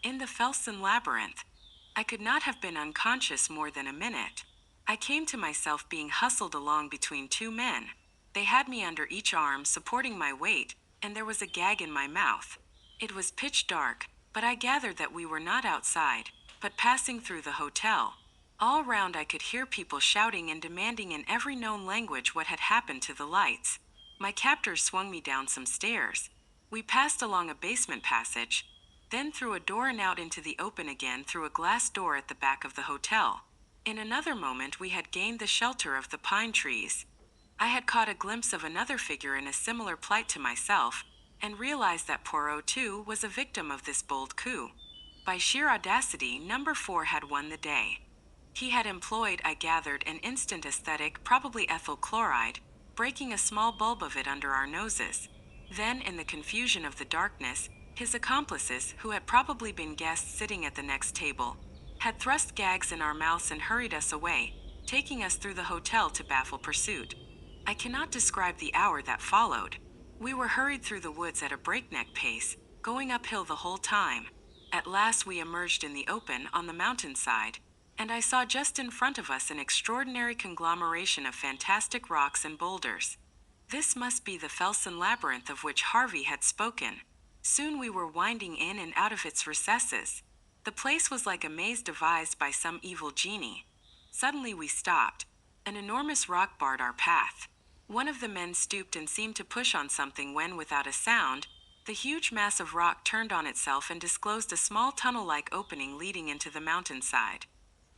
In the Felsenlabyrynth. I could not have been unconscious more than a minute. I came to myself being hustled along between two men. They had me under each arm, supporting my weight, and there was a gag in my mouth. It was pitch dark, but I gathered that we were not outside, but passing through the hotel. All round I could hear people shouting and demanding in every known language what had happened to the lights. My captors swung me down some stairs. We passed along a basement passage, then through a door and out into the open again through a glass door at the back of the hotel. In another moment we had gained the shelter of the pine trees. I had caught a glimpse of another figure in a similar plight to myself, and realized that Poirot too was a victim of this bold coup. By sheer audacity, number 4 had won the day. He had employed, I gathered, an instant aesthetic, probably ethyl chloride, breaking a small bulb of it under our noses. Then, in the confusion of the darkness, his accomplices, who had probably been guests sitting at the next table, had thrust gags in our mouths and hurried us away, taking us through the hotel to baffle pursuit. I cannot describe the hour that followed. We were hurried through the woods at a breakneck pace, going uphill the whole time. At last we emerged in the open on the mountainside, and I saw just in front of us an extraordinary conglomeration of fantastic rocks and boulders. This must be the Felsenlabyrynth of which Harvey had spoken. Soon we were winding in and out of its recesses. The place was like a maze devised by some evil genie. Suddenly we stopped. An enormous rock barred our path. One of the men stooped and seemed to push on something when, without a sound, the huge mass of rock turned on itself and disclosed a small tunnel-like opening leading into the mountainside.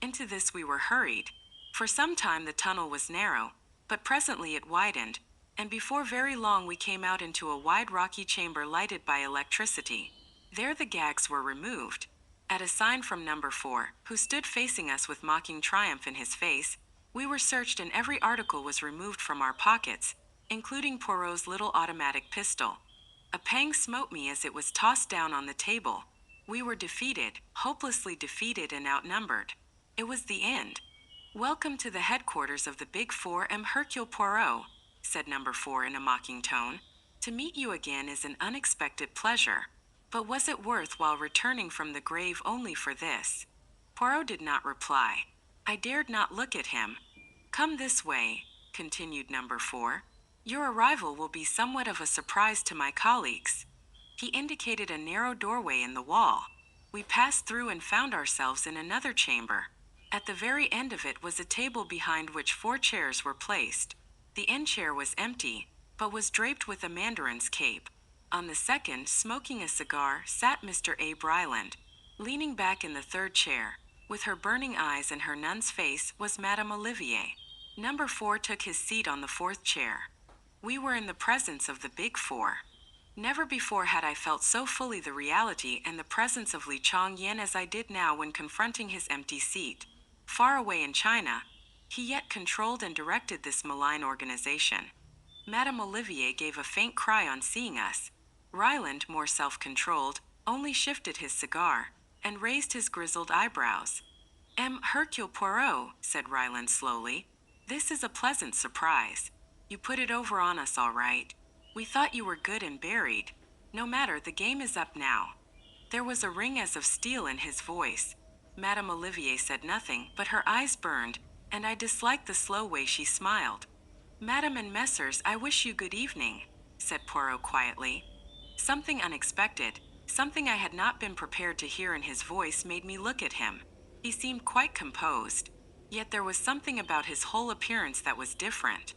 Into this we were hurried. For some time the tunnel was narrow, but presently it widened, and before very long we came out into a wide rocky chamber lighted by electricity. There the gags were removed. At a sign from number 4, who stood facing us with mocking triumph in his face, we were searched and every article was removed from our pockets, including Poirot's little automatic pistol. A pang smote me as it was tossed down on the table. We were defeated, hopelessly defeated and outnumbered. It was the end. "Welcome to the headquarters of the Big Four, M. Hercule Poirot," said number 4 in a mocking tone. "To meet you again is an unexpected pleasure. But was it worth while returning from the grave only for this?" Poirot did not reply. I dared not look at him. "Come this way," continued number 4. "Your arrival will be somewhat of a surprise to my colleagues." He indicated a narrow doorway in the wall. We passed through and found ourselves in another chamber. At the very end of it was a table behind which 4 chairs were placed. The end chair was empty, but was draped with a mandarin's cape. On the second, smoking a cigar, sat Mr. Abe Ryland. Leaning back in the third chair, with her burning eyes and her nun's face, was Madame Olivier. Number 4 took his seat on the 4th chair. We were in the presence of the Big Four. Never before had I felt so fully the reality and the presence of Li Chong-yen as I did now when confronting his empty seat. Far away in China, he yet controlled and directed this malign organization. Madame Olivier gave a faint cry on seeing us. Ryland, more self-controlled, only shifted his cigar and raised his grizzled eyebrows. "M. Hercule Poirot," said Ryland slowly, "this is a pleasant surprise. You put it over on us all right. We thought you were good and buried. No matter, the game is up now." There was a ring as of steel in his voice. Madame Olivier said nothing, but her eyes burned, and I disliked the slow way she smiled. "Madame and Messrs, I wish you good evening," said Poirot quietly. Something unexpected, something I had not been prepared to hear in his voice made me look at him. He seemed quite composed, yet there was something about his whole appearance that was different.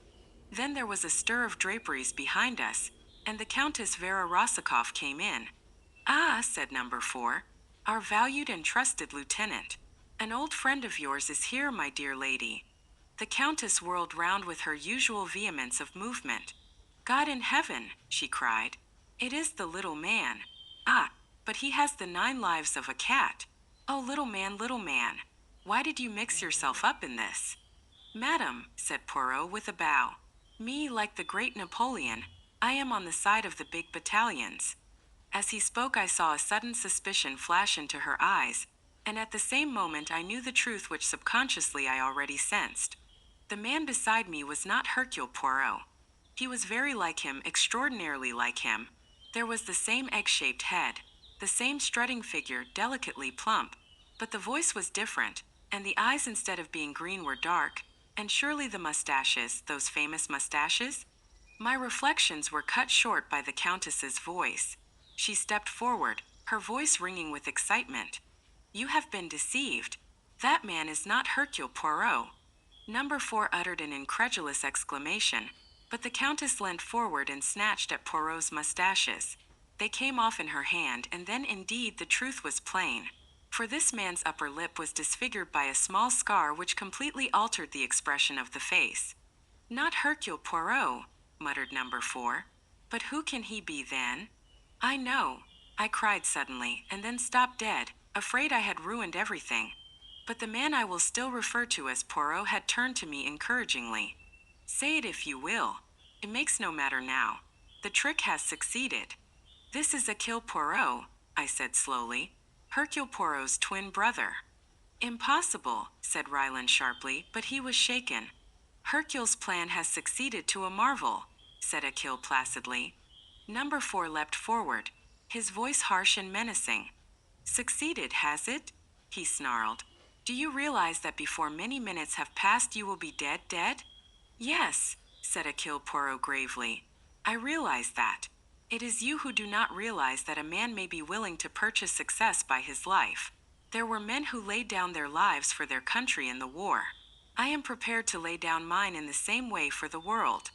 Then there was a stir of draperies behind us, and the Countess Vera Rosikoff came in. "Ah," said number 4, "our valued and trusted lieutenant. An old friend of yours is here, my dear lady." The Countess whirled round with her usual vehemence of movement. "God in heaven," she cried. "It is the little man. Ah, but he has the 9 lives of a cat. Oh, little man, why did you mix yourself up in this?" "Madam," said Poirot with a bow, "me, like the great Napoleon, I am on the side of the big battalions." As he spoke I saw a sudden suspicion flash into her eyes, and at the same moment I knew the truth which subconsciously I already sensed. The man beside me was not Hercule Poirot. He was very like him, extraordinarily like him. There was the same egg-shaped head, The same strutting figure, delicately plump, but the voice was different, and the eyes instead of being green were dark, and surely the mustaches, those famous mustaches? My reflections were cut short by the Countess's voice. She stepped forward, her voice ringing with excitement. You have been deceived. That man is not Hercule Poirot. Number 4 uttered an incredulous exclamation, but the Countess leant forward and snatched at Poirot's mustaches. They came off in her hand, and then indeed the truth was plain. For this man's upper lip was disfigured by a small scar which completely altered the expression of the face. Not Hercule Poirot, muttered number 4. But who can he be then? I know, I cried suddenly, and then stopped dead, afraid I had ruined everything. But the man I will still refer to as Poirot had turned to me encouragingly. Say it if you will. It makes no matter now. The trick has succeeded. This is Hercule Poirot, I said slowly. Hercule Poirot's twin brother. Impossible, said Ryland sharply, but he was shaken. Hercule's plan has succeeded to a marvel, said Hercule placidly. Number 4 leapt forward, his voice harsh and menacing. Succeeded, has it? He snarled. Do you realize that before many minutes have passed you will be dead? Yes, said Hercule Poirot gravely. I realize that. It is you who do not realize that a man may be willing to purchase success by his life. There were men who laid down their lives for their country in the war. I am prepared to lay down mine in the same way for the world.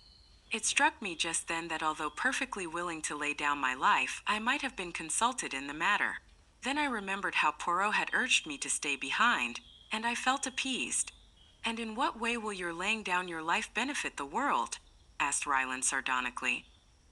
It struck me just then that although perfectly willing to lay down my life, I might have been consulted in the matter. Then I remembered how Poirot had urged me to stay behind, and I felt appeased. And in what way will your laying down your life benefit the world? Asked Ryland sardonically.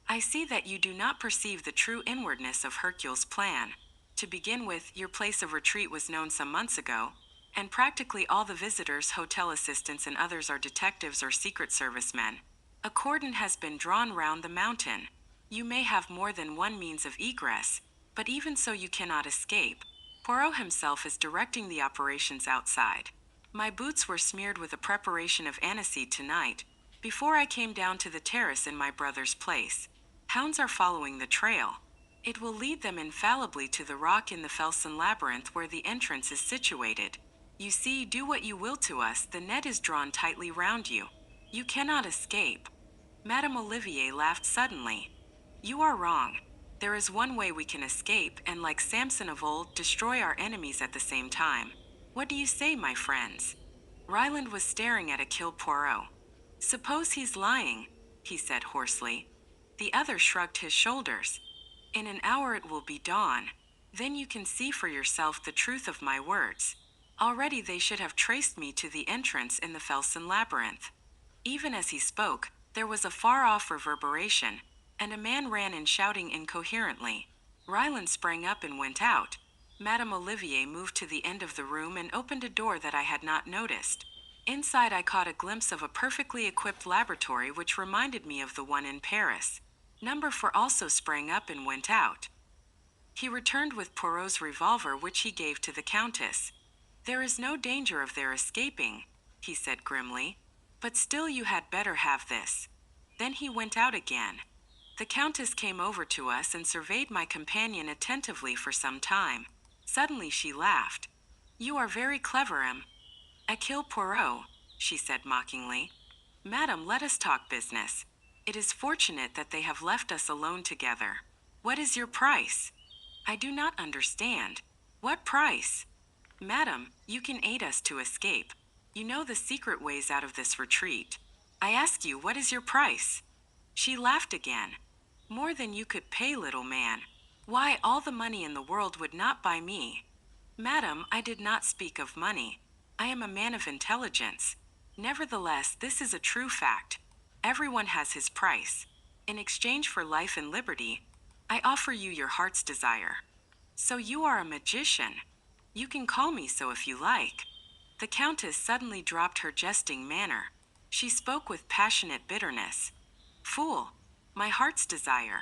I see that you do not perceive the true inwardness of Hercule's plan. To begin with, your place of retreat was known some months ago, and practically all the visitors, hotel assistants, and others are detectives or Secret Service men. A cordon has been drawn round the mountain. You may have more than one means of egress, but even so you cannot escape. Poirot himself is directing the operations outside. My boots were smeared with a preparation of aniseed tonight, before I came down to the terrace in my brother's place. Hounds are following the trail. It will lead them infallibly to the rock in the Felsenlabyrynth where the entrance is situated. You see, do what you will to us, the net is drawn tightly round you. You cannot escape. Madame Olivier laughed suddenly. You are wrong. There is one way we can escape and, like Samson of old, destroy our enemies at the same time. What do you say, my friends? Ryland was staring at Hercule Poirot. Suppose he's lying, he said hoarsely. The other shrugged his shoulders. In an hour it will be dawn. Then you can see for yourself the truth of my words. Already they should have traced me to the entrance in the Felsenlabyrynth. Even as he spoke, there was a far-off reverberation, and a man ran in shouting incoherently. Ryland sprang up and went out. Madame Olivier moved to the end of the room and opened a door that I had not noticed. Inside I caught a glimpse of a perfectly equipped laboratory which reminded me of the one in Paris. Number 4 also sprang up and went out. He returned with Poirot's revolver, which he gave to the Countess. There is no danger of their escaping, he said grimly. But still you had better have this. Then he went out again. The Countess came over to us and surveyed my companion attentively for some time. Suddenly she laughed. You are very clever, Hercule Poirot, she said mockingly. Madam, let us talk business. It is fortunate that they have left us alone together. What is your price? I do not understand. What price? Madam, you can aid us to escape. You know the secret ways out of this retreat. I ask you, what is your price? She laughed again. More than you could pay, little man. Why, all the money in the world would not buy me. Madam, I did not speak of money. I am a man of intelligence. Nevertheless, this is a true fact. Everyone has his price. In exchange for life and liberty, I offer you your heart's desire. So you are a magician. You can call me so if you like. The Countess suddenly dropped her jesting manner. She spoke with passionate bitterness. Fool, my heart's desire.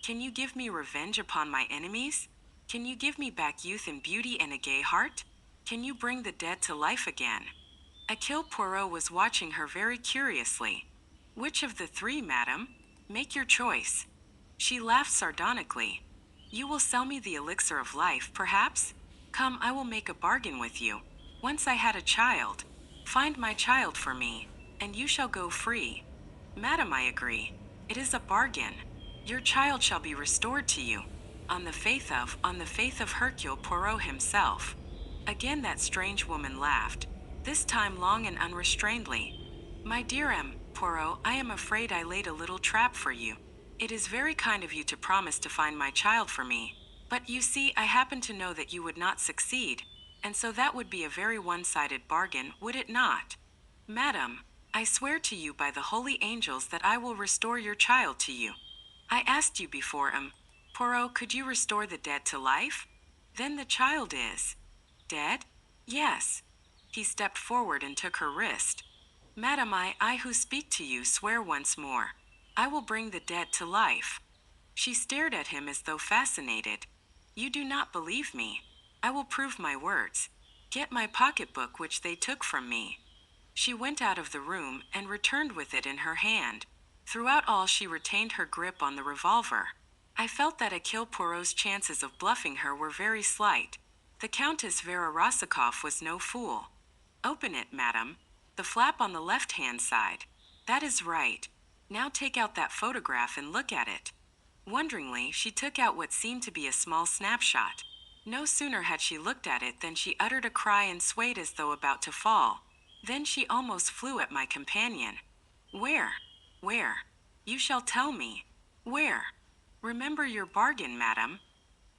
Can you give me revenge upon my enemies? Can you give me back youth and beauty and a gay heart? Can you bring the dead to life again? Hercule Poirot was watching her very curiously. Which of the three, madam? Make your choice. She laughed sardonically. You will sell me the elixir of life, perhaps? Come, I will make a bargain with you. Once I had a child. Find my child for me, and you shall go free. Madam, I agree. It is a bargain. Your child shall be restored to you. On the faith of Hercule Poirot himself. Again that strange woman laughed, this time long and unrestrainedly. My dear M. Poirot, I am afraid I laid a little trap for you. It is very kind of you to promise to find my child for me, but you see, I happen to know that you would not succeed, and so that would be a very one-sided bargain, would it not? Madam, I swear to you by the holy angels that I will restore your child to you. I asked you before, Poirot, could you restore the dead to life? Then the child is dead? Yes. He stepped forward and took her wrist. Madam, I who speak to you swear once more. I will bring the dead to life. She stared at him as though fascinated. You do not believe me. I will prove my words. Get my pocketbook which they took from me. She went out of the room and returned with it in her hand. Throughout all she retained her grip on the revolver. I felt that Hercule Poirot's chances of bluffing her were very slight. The Countess Vera Rosikoff was no fool. Open it, madam. The flap on the left-hand side. That is right. Now take out that photograph and look at it. Wonderingly, she took out what seemed to be a small snapshot. No sooner had she looked at it than she uttered a cry and swayed as though about to fall. Then she almost flew at my companion. Where? Where? You shall tell me. Where? Remember your bargain, madam.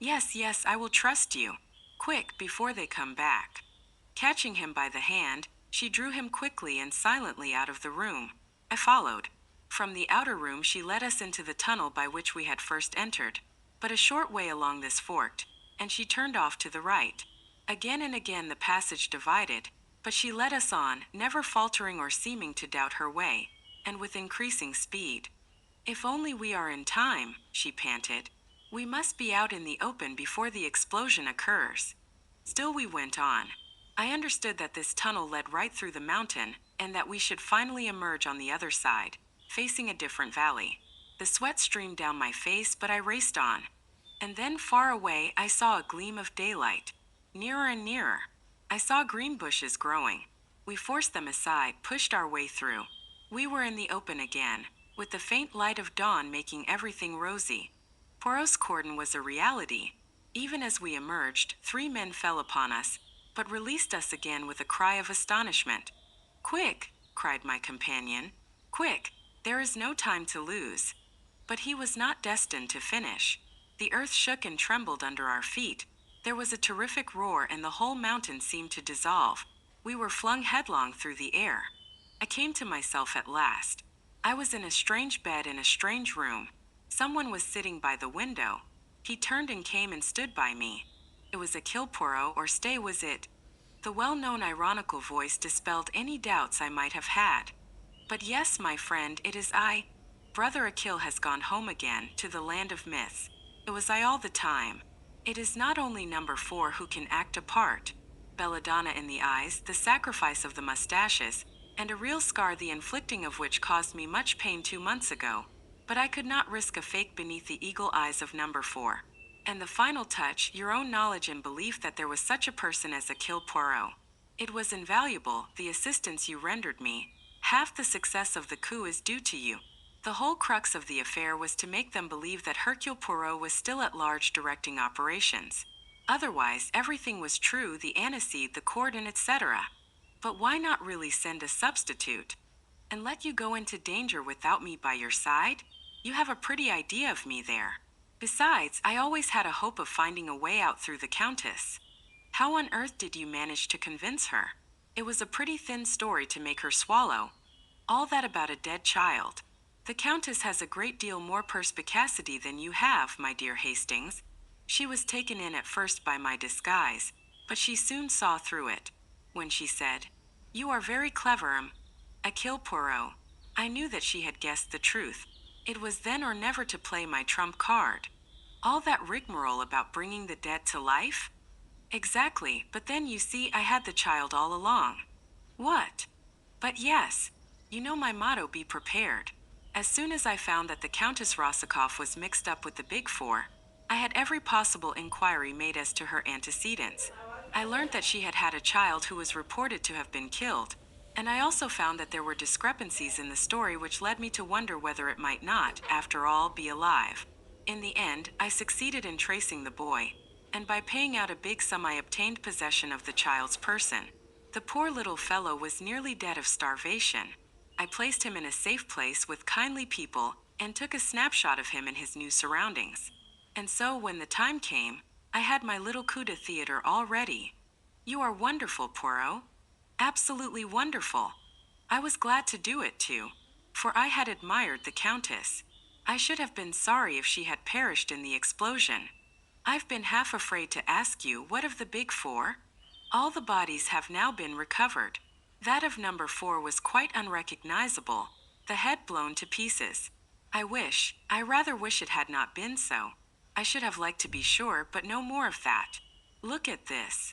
Yes, yes, I will trust you. Quick, before they come back. Catching him by the hand, she drew him quickly and silently out of the room. I followed. From the outer room she led us into the tunnel by which we had first entered. But a short way along this forked, and she turned off to the right. Again and again the passage divided, but she led us on, never faltering or seeming to doubt her way, and with increasing speed. If only we are in time, she panted. We must be out in the open before the explosion occurs. Still we went on. I understood that this tunnel led right through the mountain, and that we should finally emerge on the other side, facing a different valley. The sweat streamed down my face, but I raced on. And then far away I saw a gleam of daylight. Nearer and nearer. I saw green bushes growing. We forced them aside, pushed our way through. We were in the open again, with the faint light of dawn making everything rosy. Poirot's cordon was a reality. Even as we emerged, 3 men fell upon us, but released us again with a cry of astonishment. Quick, cried my companion. Quick, there is no time to lose. But he was not destined to finish. The earth shook and trembled under our feet. There was a terrific roar and the whole mountain seemed to dissolve. We were flung headlong through the air. I came to myself at last. I was in a strange bed in a strange room. Someone was sitting by the window. He turned and came and stood by me. It was Hercule Poirot, or stay, was it? The well-known ironical voice dispelled any doubts I might have had. But yes, my friend, it is I. Brother Hercule has gone home again, to the land of myths. It was I all the time. It is not only number 4 who can act a part. Belladonna in the eyes, the sacrifice of the mustaches, and a real scar the inflicting of which caused me much pain 2 months ago. But I could not risk a fake beneath the eagle eyes of number 4. And the final touch, your own knowledge and belief that there was such a person as Hercule Poirot. It was invaluable, the assistance you rendered me. Half the success of the coup is due to you. The whole crux of the affair was to make them believe that Hercule Poirot was still at large directing operations. Otherwise, everything was true, the aniseed, the cordon, etc. But why not really send a substitute? And let you go into danger without me by your side? You have a pretty idea of me there. Besides, I always had a hope of finding a way out through the Countess. How on earth did you manage to convince her? It was a pretty thin story to make her swallow. All that about a dead child. The Countess has a great deal more perspicacity than you have, my dear Hastings. She was taken in at first by my disguise, but she soon saw through it. When she said, "You are very clever, Hercule Poirot," I knew that she had guessed the truth. It was then or never to play my trump card. All that rigmarole about bringing the dead to life? Exactly, but then you see I had the child all along. What? But yes, you know my motto, be prepared. As soon as I found that the Countess Rosikoff was mixed up with the Big Four, I had every possible inquiry made as to her antecedents. I learned that she had had a child who was reported to have been killed, and I also found that there were discrepancies in the story which led me to wonder whether it might not, after all, be alive. In the end, I succeeded in tracing the boy, and by paying out a big sum I obtained possession of the child's person. The poor little fellow was nearly dead of starvation. I placed him in a safe place with kindly people and took a snapshot of him in his new surroundings. And so when the time came, I had my little coup de theater all ready. You are wonderful, Poirot. Absolutely wonderful. I was glad to do it too, for I had admired the Countess. I should have been sorry if she had perished in the explosion. I've been half afraid to ask you, what of the big four? All the bodies have now been recovered. That of number 4 was quite unrecognizable, the head blown to pieces. I rather wish it had not been so. I should have liked to be sure, but no more of that. Look at this.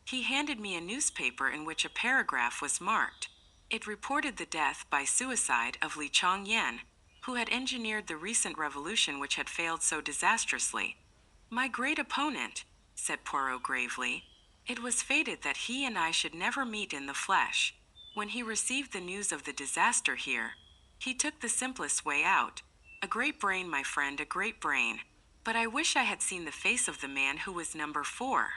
He handed me a newspaper in which a paragraph was marked. It reported the death by suicide of Li Chongyan, who had engineered the recent revolution which had failed so disastrously. My great opponent, said Poirot gravely. It was fated that he and I should never meet in the flesh. When he received the news of the disaster here, he took the simplest way out. A great brain, my friend, a great brain. But I wish I had seen the face of the man who was number 4.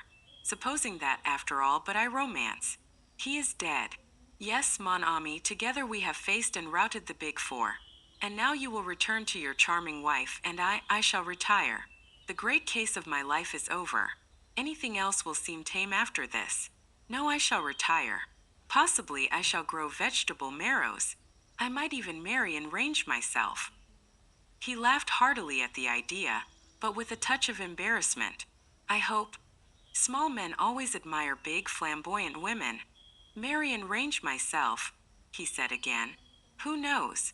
Supposing that, after all, but I romance. He is dead. Yes, mon ami, together we have faced and routed the big 4. And now you will return to your charming wife, and I shall retire. The great case of my life is over. Anything else will seem tame after this. No, I shall retire. Possibly I shall grow vegetable marrows. I might even marry and range myself. He laughed heartily at the idea, but with a touch of embarrassment. I hope. Small men always admire big, flamboyant women. Marry and range myself, he said again. Who knows?